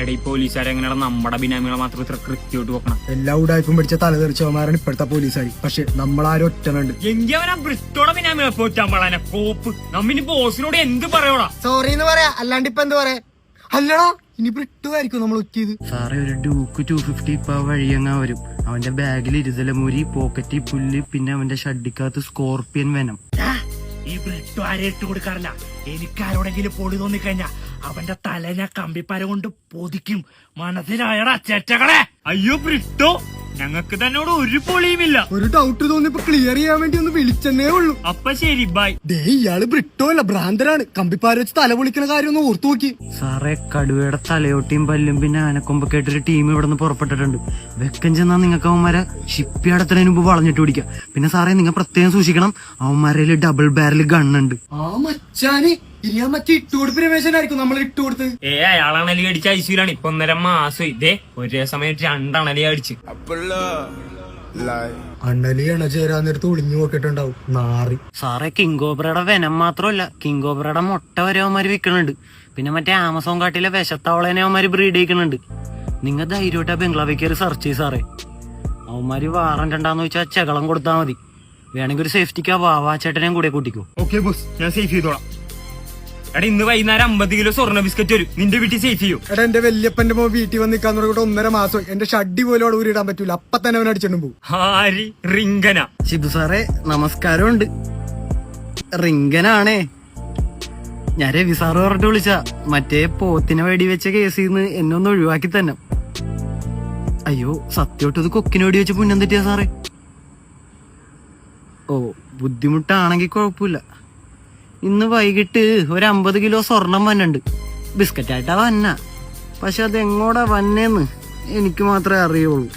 എടീ പോലീസുകാരെ എങ്ങനെയാണ് നമ്മുടെ ബിനാമികളെ മാത്രം ഇത്ര കൃത്യമായിട്ട് വെക്കണം? എല്ലാ ഉടായ്പും പിടിച്ച തലതെറിച്ചവന്മാരാണ് ഇപ്പോഴത്തെ പോലീസുകാർ. പക്ഷെ നമ്മളാരും ഒറ്റനുണ്ട്. എങ്കി അവനാ ബ്രിസ്റ്റോടെ ബിനാമികളെ പോറ്റാൻ പാടാനെ കോപ്പ്. നമ്മിനി ബോസിനോട് എന്ത് പറയോടാ? സോറി എന്ന് പറയാ, അല്ലാണ്ട് ഇപ്പൊ എന്ത് പറയാ? അല്ലടാ, ഇനി ബ്രിട്ടുമായിരിക്കും നമ്മൾ ഒറ്റിയത്. സാറേ, ഒരു ഡ്യൂക്ക് 250 ഇപ്പൊ വഴിയങ്ങാ വരും. അവന്റെ ബാഗിൽ ഇരുതലമൂരി, പോക്കറ്റിൽ പുല്ല്, പിന്നെ അവന്റെ ഷഡിക്കകത്ത് സ്കോർപ്പിയൻ വെനം. ഈ ബ്രിട്ടോ ആരെ ഇട്ട് കൊടുക്കാറില്ല. എനിക്കാരോടെങ്കിലും പൊടി തോന്നിക്കഴിഞ്ഞാ അവന്റെ തല ഞാൻ കമ്പിപ്പാര കൊണ്ട് പൊതിക്കും. മനസ്സിലായടാ ചേച്ചകളെ? അയ്യോ ബ്രിട്ടോ, ഞങ്ങൾക്ക് തന്നോട് ഒരു പൊളിയുമില്ല. ഒരു ഡൗട്ട് തോന്നിയപ്പോ ക്ലിയർ ചെയ്യാൻ വേണ്ടി ഒന്ന് വിളിച്ചെന്നേ ഉള്ളൂ. അപ്പൊ ശരി, ബൈ. ദേ, ഇയാള് ബ്രിട്ടോ അല്ല, ഭ്രാന്തരാണ്. കമ്പിപ്പാര വെച്ച് തല പൊളിക്കണ കാര്യം ഒന്ന് ഓർത്തു നോക്കി. സാറേ, കടുവയുടെ തലയോട്ടിയും പല്ലും പിന്നെ ആനക്കൊമ്പൊക്കെ ആയിട്ടൊരു ടീം ഇവിടെ നിന്ന് പുറപ്പെട്ടിട്ടുണ്ട്. വെക്കം ചെന്നാ നിങ്ങൾക്ക് അവന്മാരെ ഷിപ്പ് യാടത്തിന് മുമ്പ് വളഞ്ഞിട്ട് പിടിക്കാം. പിന്നെ സാറേ, നിങ്ങൾ പ്രത്യേകം സൂക്ഷിക്കണം, അവന്മാരിൽ ഡബിൾ ബാരൽ ഗണ്ണുണ്ട്. ആ മച്ചാന് ഇനി ആ മറ്റേ ഇട്ടുകൊടുപ്പ് രമേശനായിരിക്കും നമ്മൾ ഇട്ടുകൊടുത്ത്. അയാളണലി അടിച്ച ഐസിയിലാണ്. ഇപ്പൊ 1.5 മാസം ഇതേ ഒരേ സമയം 2 അണലി അടിച്ച്. അണ്ണലി ചേരാൻ നേരത്ത് ഒളിഞ്ഞു നോക്കിട്ടുണ്ടാവും നാറി. സാറേ, കിങ് കോബ്രയുടെ വെനം മാത്രമല്ല, കിങ് കോബ്രയുടെ മുട്ട വരെ അവന്മാര് വിൽക്കണുണ്ട്. പിന്നെ മറ്റേ ആമസോൺ കാട്ടിലെ വിശത്തവളേനെ അവന്മാര് ബ്രീഡ് ചെയ്യിക്കുന്നുണ്ട്. നിങ്ങൾ ധൈര്യമായിട്ട് ആ ബംഗ്ലാവിൽ കയറി സെർച്ച് ചെയ്ത് സാറേ. അവന്മാര് വാറണ്ടാന്ന് വെച്ചാൽ ചെകളം കൊടുത്താൽ മതി. വേണമെങ്കിൽ ഒരു സേഫ്റ്റിക്ക് ആ വാവാച്ചേട്ടനെയും കൂടെ കൂട്ടിക്കോ. ഓക്കെ ബോസ്, ഞാൻ സേഫ് ചെയ്തോളാം. എടാ, ഇന്ന് വൈകുന്നേരം 50 കിലോ സ്വർണ്ണ ബിസ്ക്കറ്റ് വരും. നിന്റെ വീട്ടിൽ സേഫ് ചെയ്യൂ. എടാ, എന്റെ വല്യപ്പന്റെ മോ വീട്ടിൽ വന്ന് നിൽക്കാൻ തുടങ്ങിയിട്ട് 1.5 മാസം. എന്റെ ഷഡ്ഡി പോലും അവിടെ ഊരിടാൻ പറ്റൂല. അപ്പൊ തന്നെ അവൻ അടിച്ചിട്ടും പോകും. ആരി റിങ്കന? ഷിബു സാറേ, നമസ്കാരമുണ്ട്. റിങ്കനാണേ. ഞാൻ രവി സാറ് പറഞ്ഞിട്ട് വിളിച്ച മറ്റേ പോത്തിനെ വെടിവെച്ച കേസിൽ നിന്ന് എന്നെ ഒന്ന് ഒഴിവാക്കി തന്നെ. അയ്യോ, സത്യമായിട്ട് ഇത് കൊക്കിനെ വെടിവെച്ച് പുണ്യം തെറ്റിയാ സാറേ? ഓ, ബുദ്ധിമുട്ടാണെങ്കിൽ കുഴപ്പമില്ല. ഇന്ന് വൈകിട്ട് ഒരു 50 കിലോ സ്വർണം വന്നുണ്ട്. ബിസ്ക്കറ്റായിട്ടാ വന്ന. പക്ഷെ അതെങ്ങോടാ വന്നേന്ന് എനിക്ക് മാത്രമേ അറിയുള്ളൂ.